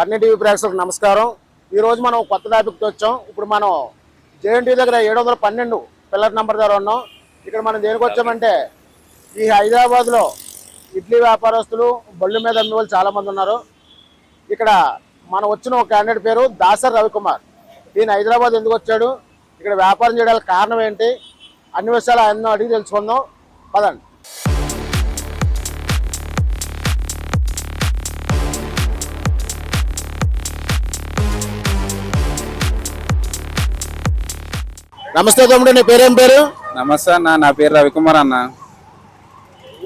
Bunny TV ప్రేక్షకులకు నమస్కారం. ఈరోజు మనం కొత్త టాపిక్తో వచ్చాం. ఇప్పుడు మనం జేఎన్టీ దగ్గర 712 పిల్లర్ నెంబర్ దగ్గర ఉన్నాం. ఇక్కడ మనం దేనికి వచ్చామంటే ఈ హైదరాబాద్లో ఇడ్లీ వ్యాపారస్తులు బళ్ళు మీద అమ్మే వాళ్ళు చాలామంది ఉన్నారు. ఇక్కడ మనం వచ్చిన ఒక క్యాండిడేట్ పేరు దాసర్ రవికుమార్. ఈయన హైదరాబాద్ ఎందుకు వచ్చాడు, ఇక్కడ వ్యాపారం చేయడానికి కారణం ఏంటి, అన్ని విషయాలు ఆయన అడిగి తెలుసుకుందాం. పదండి. నమస్తే తమ్ముడు, నీ పేరేం పేరు? నమస్తే అన్న, నా పేరు రవికుమార్ అన్న.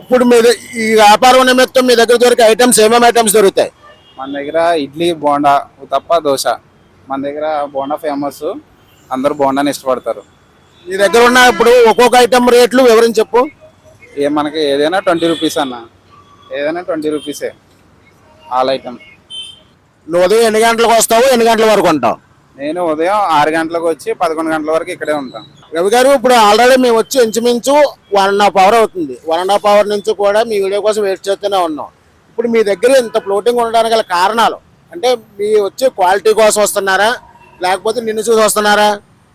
ఇప్పుడు మీ ఈ వ్యాపారం నిమిత్తం మీ దగ్గర దొరికే ఐటమ్స్ ఏమేమి ఐటమ్స్ దొరుకుతాయి? మన దగ్గర ఇడ్లీ, బోండా, ఉతప్ప, దోశ. మన దగ్గర బోండా ఫేమస్, అందరూ బోండాని ఇష్టపడతారు. మీ దగ్గర ఉన్న ఇప్పుడు ఒక్కొక్క ఐటమ్ రేట్లు వివరించి చెప్పు. మనకి ఏదైనా 20 రూపీస్ అన్న, ఏదైనా 20 రూపీసే ఆల్ ఐటమ్. నువ్వు ఉదయం ఎన్ని గంటలకు వస్తావు, ఎన్ని గంటల వరకు ఉంటావు? నేను ఉదయం 6 గంటలకు వచ్చి 11 గంటల వరకు ఇక్కడే ఉంటాను. రవి గారు, ఇప్పుడు ఆల్రెడీ మేము వచ్చి ఇంచుమించు 1.5 అవర్ అవుతుంది. 1.5 అవర్ నుంచి కూడా మీ వీడియో కోసం వెయిట్ చేస్తూనే ఉన్నాం. ఇప్పుడు మీ దగ్గర ఇంత ఫ్లోటింగ్ ఉండడానికి గల కారణాలు అంటే మీ వచ్చి క్వాలిటీ కోసం వస్తున్నారా, లేకపోతే నిన్ను చూసి వస్తున్నారా?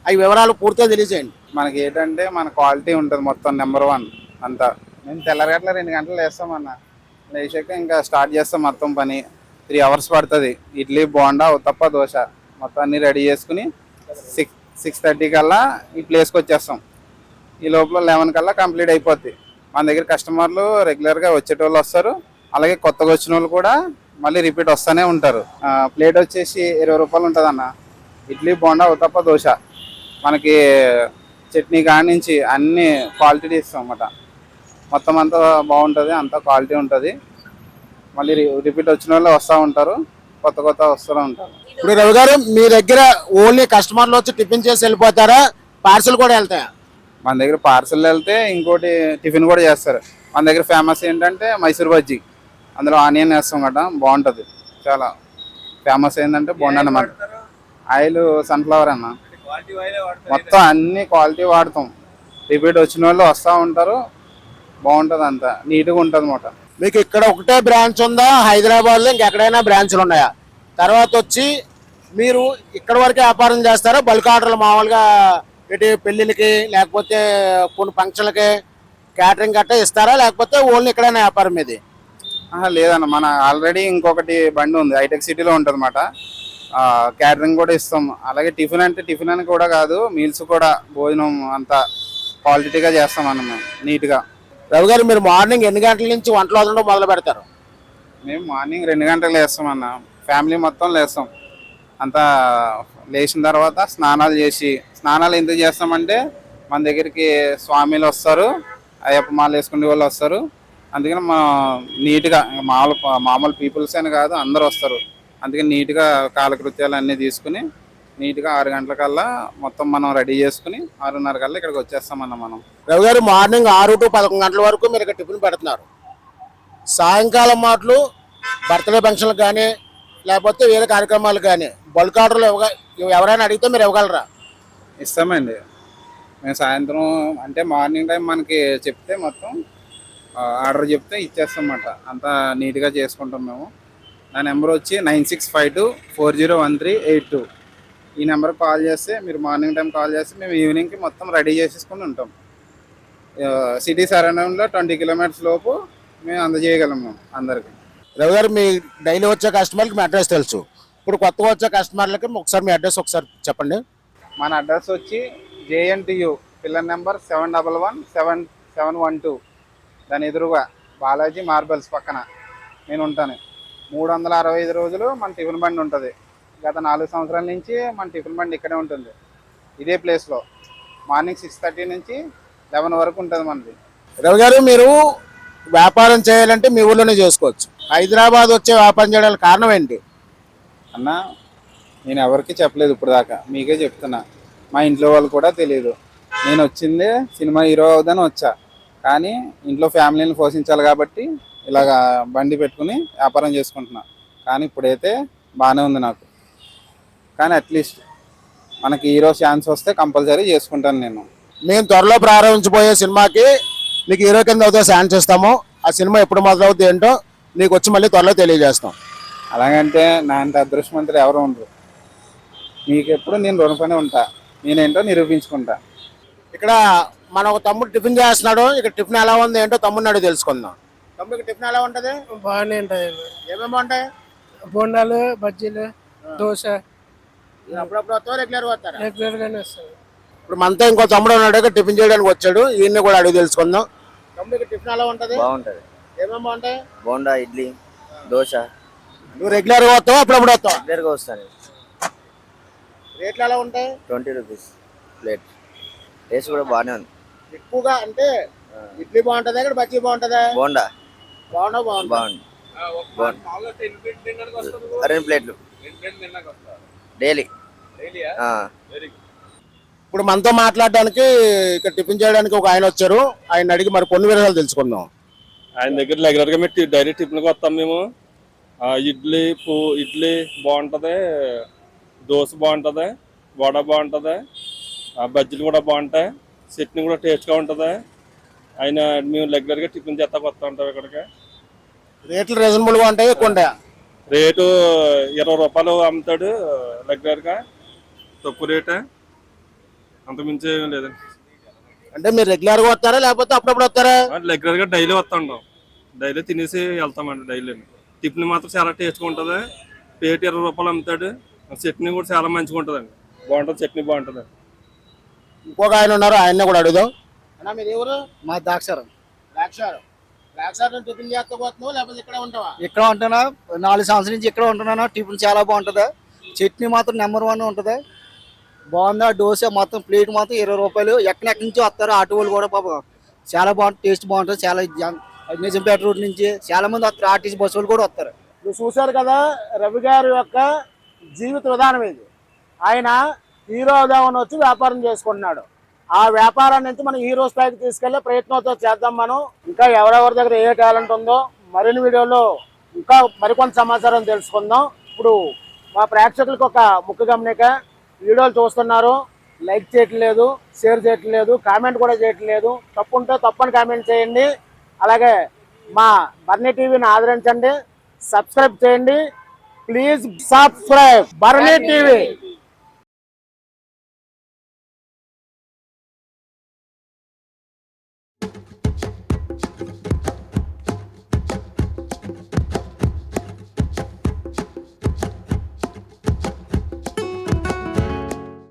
అవి వివరాలు పూర్తిగా తెలియజేయండి. మనకి ఏంటంటే మన క్వాలిటీ ఉంటుంది మొత్తం నెంబర్ 1 అంతా. మేము తెల్లగట్ల 2 గంటలు లేస్తామన్న, లేచాక ఇంకా స్టార్ట్ చేస్తాం మొత్తం పని. 3 అవర్స్ పడుతుంది. ఇడ్లీ, బోండా, ఉతప్ప, దోశ మొత్తం అన్నీ రెడీ చేసుకుని 6:30 కల్లా ఈ ప్లేస్కి వచ్చేస్తాం. ఈ లోపల 11 కల్లా కంప్లీట్ అయిపోద్ది. మన దగ్గర కస్టమర్లు రెగ్యులర్గా వచ్చేటోళ్ళు వస్తారు, అలాగే కొత్తగా వచ్చిన వాళ్ళు కూడా మళ్ళీ రిపీట్ వస్తూనే ఉంటారు. ప్లేట్ వచ్చేసి 20 రూపాయలు ఉంటుంది అన్న. ఇడ్లీ, బోండా, ఉతప్ప, దోశ. మనకి చట్నీ కాడి నుంచి అన్ని క్వాలిటీ ఇస్తాం అన్నమాట. మొత్తం అంతా బాగుంటుంది, అంతా క్వాలిటీ ఉంటుంది. మళ్ళీ రిపీట్ వచ్చిన వాళ్ళు వస్తూ ఉంటారు, కొత్త వస్తూ ఉంటారు. ఇప్పుడు రవి గారు, మీ దగ్గర ఓన్లీ కస్టమర్లు వచ్చి టిఫిన్ చేసి వెళ్ళిపోతారా, పార్సల్ కూడా వెళ్తాయా? మన దగ్గర పార్సల్ వెళ్తే ఇంకోటి టిఫిన్ కూడా చేస్తారు. మన దగ్గర ఫేమస్ ఏంటంటే మైసూర్ బజ్జీ, అందులో ఆనియన్ వేస్తాం కదా, బాగుంటుంది. చాలా ఫేమస్ ఏంటంటే బోండా అన్నమాట. ఆయిల్ సన్ఫ్లవర్ అన్న, మొత్తం అన్ని క్వాలిటీ వాడతాం. రిపీట్ వచ్చిన వాళ్ళు వస్తూ ఉంటారు, బాగుంటుంది, అంతా నీట్గా ఉంటుంది అన్నమాట. మీకు ఇక్కడ ఒకటే బ్రాంచ్ ఉందా, హైదరాబాద్లో ఇంకెక్కడైనా బ్రాంచ్లు ఉన్నాయా? తర్వాత వచ్చి మీరు ఇక్కడ వరకే వ్యాపారం చేస్తారా, బల్క్ ఆర్డర్లు మామూలుగా ఇటు పెళ్ళిళ్ళకి లేకపోతే కొన్ని ఫంక్షన్లకి క్యాటరింగ్ గట్టా ఇస్తారా, లేకపోతే ఓన్లీ ఇక్కడైనా వ్యాపారం ఇది? లేదన్న, మన ఆల్రెడీ ఇంకొకటి బండి ఉంది, హైటెక్ సిటీలో ఉంటుంది అన్నమాట. క్యాటరింగ్ కూడా ఇస్తాం. అలాగే టిఫిన్ అంటే టిఫిన్ అని కూడా కాదు, మీల్స్ కూడా భోజనం అంతా క్వాలిటీగా చేస్తాం అన్న మేము, నీట్గా. రవి గారు, మీరు మార్నింగ్ ఎన్ని గంటల నుంచి వంటలు వదలడం మొదలు పెడతారు? మేము మార్నింగ్ 2 గంటలకు లేస్తాం అన్న, ఫ్యామిలీ మొత్తం లేస్తాం. అంతా లేచిన తర్వాత స్నానాలు చేసి, స్నానాలు ఎందుకు చేస్తామంటే మన దగ్గరికి స్వామిలు వస్తారు, అయ్యప్ప మాల వేసుకునే వాళ్ళు వస్తారు. అందుకని మనం నీట్గా మామూలు పీపుల్స్ అని కాదు, అందరూ వస్తారు. అందుకని నీట్గా కాలకృత్యాలు అన్నీ తీసుకుని నీట్గా 6 గంటలకల్లా మొత్తం మనం రెడీ చేసుకుని 6:30 కల్లా ఇక్కడికి వచ్చేస్తామన్న మనం. రవి గారు, మార్నింగ్ 6 to 11 గంటల వరకు మీరు ఇక్కడ టిఫిన్ పెడుతున్నారు. సాయంకాలం మాటలు బర్త్డే ఫంక్షన్లకు కానీ లేకపోతే వేరే కార్యక్రమాలు కానీ బల్క్ ఆర్డర్లు ఎవరైనా అడిగితే మీరు ఇవ్వగలరా? ఇస్తామండి. మేము సాయంత్రం అంటే మార్నింగ్ టైం మనకి చెప్తే మొత్తం ఆర్డర్ చెప్తే ఇచ్చేస్తామన్నమాట. అంతా నీట్గా చేసుకుంటాం మేము. నా నెంబర్ వచ్చి 9652401382. ఈ నెంబర్కి కాల్ చేస్తే, మీరు మార్నింగ్ టైం కాల్ చేస్తే మేము ఈవినింగ్కి మొత్తం రెడీ చేసేసుకుని ఉంటాం. సిటీ సరౌండింగ్లో 20 కిలోమీటర్స్ లోపు మేము అందజేయగలము అందరికి. రవి గారు, మీ డైలీ వచ్చే కస్టమర్కి మీ అడ్రస్ తెలుసు, ఇప్పుడు కొత్తగా వచ్చే కస్టమర్లకి ఒకసారి మీ అడ్రస్ ఒకసారి చెప్పండి. మన అడ్రస్ వచ్చి JNTU పిల్లర్ నెంబర్ 711712. దాని ఎదురుగా బాలాజీ మార్బల్స్ పక్కన నేను ఉంటాను. 365 రోజులు మన టిఫిన్ బండి ఉంటుంది. గత 4 సంవత్సరాల నుంచి మన టిఫిన్ బండి ఇక్కడే ఉంటుంది, ఇదే ప్లేస్లో. మార్నింగ్ 6:30 నుంచి 11 వరకు ఉంటుంది మనది. రవి గారు, మీరు వ్యాపారం చేయాలంటే మీ ఊళ్ళోనే చేసుకోవచ్చు. హైదరాబాద్ వచ్చే వ్యాపారం చేయడానికి కారణం ఏంటి అన్న? నేను ఎవరికి చెప్పలేదు ఇప్పుడు దాకా, మీకే చెప్తున్నా. మా ఇంట్లో వాళ్ళు కూడా తెలియదు. నేను వచ్చిందే సినిమా హీరో అవుదని వచ్చా, కానీ ఇంట్లో ఫ్యామిలీని పోషించాలి కాబట్టి ఇలాగా బండి పెట్టుకుని వ్యాపారం చేసుకుంటున్నా. కానీ ఇప్పుడైతే బాగానే ఉంది నాకు. కానీ అట్లీస్ట్ మనకి హీరో ఛాన్స్ వస్తే కంపల్సరీ చేసుకుంటాను నేను. మేము త్వరలో ప్రారంభించబోయే సినిమాకి నీకు హీరో కింద అవుతే ఛాన్స్ ఇస్తాము. ఆ సినిమా ఎప్పుడు మొదలవుతుంది ఏంటో నీకు వచ్చి మళ్ళీ త్వరలో తెలియజేస్తాం. అలాగంటే నా అంత అదృష్టవంతులు ఎవరు ఉండరు. మీకు ఎప్పుడు నేను రుణపడి ఉంటా, నేనేంటో నిరూపించుకుంటా. ఇక్కడ మన ఒక తమ్ముడు టిఫిన్ చేస్తున్నాడు. ఇక్కడ టిఫిన్ ఎలా ఉంది ఏంటో తమ్ముడిని అడిగి తెలుసుకుందాం. తమ్ముడికి టిఫిన్ ఎలా ఉంటది? బాగానే ఉంటాయండి. ఏమేమి బాగుంటాయి? బోండాలు, బజ్జీలు, దోశ అప్పుడప్పుడు వస్తావా, రెగ్యులర్ వస్తారా? రెగ్యులర్ గానే వస్తాయి. ఇప్పుడు మనతో ఇంకో తమ్ముడు ఉన్నాడు, ఇక్కడ టిఫిన్ చేయడానికి వచ్చాడు. ఈయన్ని కూడా అడిగి తెలుసుకుందాం. తమ్ముడికి టిఫిన్ ఎలా ఉంటది? బాగుంటది. ఏమేమి బాగుంటాయి? బోండా, ఇడ్లీ, దోశ నువ్వు రెగ్యులర్ గా వస్తావా, అప్పుడప్పుడు వస్తావా? రెగ్యులర్గా వస్తాను. రేట్లు ఎలా ఉంటాయి? 20 రూపీస్ ప్లేట్. టేస్ట్ కూడా బాగానే ఉంది. ఎక్కువగా అంటే ఇడ్లీ బాగుంటదా, ఇక్కడ బజ్జీ బాగుంటదా? బోండా బాగుంది. బాగుంది. 2 ప్లేట్లు డైలీ. ఇప్పుడు మనతో మాట్లాడడానికి ఇక్కడ టిఫిన్ చేయడానికి ఒక ఆయన వచ్చారు. ఆయన అడిగి మరి కొన్ని విషయాలు తెలుసుకుందాం. ఆయన దగ్గర రెగ్యులర్ గా మేము డైలీ టిఫిన్కి వస్తాం మేము. ఇడ్లీ బాగుంటది, దోశ బాగుంటది, వడ బాగుంటది, బజ్జీలు కూడా బాగుంటాయి, చట్నీ కూడా టేస్ట్గా ఉంటుంది. ఆయన మేము రెగ్యులర్ గా టిఫిన్ చేస్తా వస్తూ ఉంటాం ఇక్కడికి. రేట్లు రీజనబుల్ గా ఉంటాయి, ఎక్కువ ఉంటాయా? రేటు 20 రూపాయలు అమ్ముతాడు రెగ్యులర్ గా, తక్కువ రేటే, అంతకుమించి ఏం లేదండి. అంటే మీరు రెగ్యులర్ గా వస్తారా లేకపోతే అప్పుడప్పుడు వస్తారా? రెగ్యులర్ గా డైలీ వస్తుంటాం, డైలీ తినేసి వెళ్తామండి. డైలీ టిఫిన్ మాత్రం చాలా టేస్ట్గా ఉంటుంది. ప్లేట్ 20 రూపాయలు అమ్ముతాడు. చట్నీ కూడా చాలా మంచిగా ఉంటుందండి, బాగుంటుంది, చట్నీ బాగుంటుంది. ఇంకొక ఆయన ఉన్నారు, ఆయన్ని కూడా అడుగుదాం. అన్నా మీరు ఎవరు? మా ద్రాక్షారం. ద్రాక్షారం టిఫిన్ చేస్తా పోతున్నావు లేకపోతే ఇక్కడ ఉంటావా? ఇక్కడ ఉంటున్నా, 4 సంవత్సరాల నుంచి ఇక్కడ ఉంటున్నాను. టిఫిన్ చాలా బాగుంటుంది. చట్నీ మాత్రం నెంబర్ 1 ఉంటుంది. బాగుందా దోశ మొత్తం ప్లేట్ మాత్రం 20 రూపాయలు. ఎక్కడెక్కడి నుంచి వస్తారు ఆటో వాళ్ళు కూడా పాపం చాలా బాగుంటుంది, టేస్ట్ బాగుంటుంది. చాలా నిజంపేట రోడ్ నుంచి చాలా మంది వస్తారు, ఆర్టీసీ బస్సు వాళ్ళు కూడా వస్తారు. మీరు చూశారు కదా రవి గారి యొక్క జీవిత విధానం ఇది. ఆయన హీరో అవుదామని వచ్చి వ్యాపారం చేసుకుంటున్నాడు. ఆ వ్యాపారాన్ని నుంచి మనం హీరో స్థాయికి తీసుకెళ్లే ప్రయత్నంతో చేద్దాం. మనం ఇంకా ఎవరెవరి దగ్గర ఏ టాలెంట్ ఉందో మరిన్ని వీడియోలో ఇంకా మరికొంత సమాచారం తెలుసుకుందాం. ఇప్పుడు మా ప్రేక్షకులకు ఒక ముఖ్య గమనిక, వీడియోలు చూస్తున్నారు, లైక్ చేయట్లేదు, షేర్ చేయట్లేదు, కామెంట్ కూడా చేయట్లేదు. తప్పు ఉంటే తప్పని కామెంట్ చేయండి. అలాగే మా బర్నీ టీవీని ఆదరించండి, సబ్స్క్రైబ్ చేయండి. ప్లీజ్ సబ్స్క్రైబ్ బర్నీ టీవీ.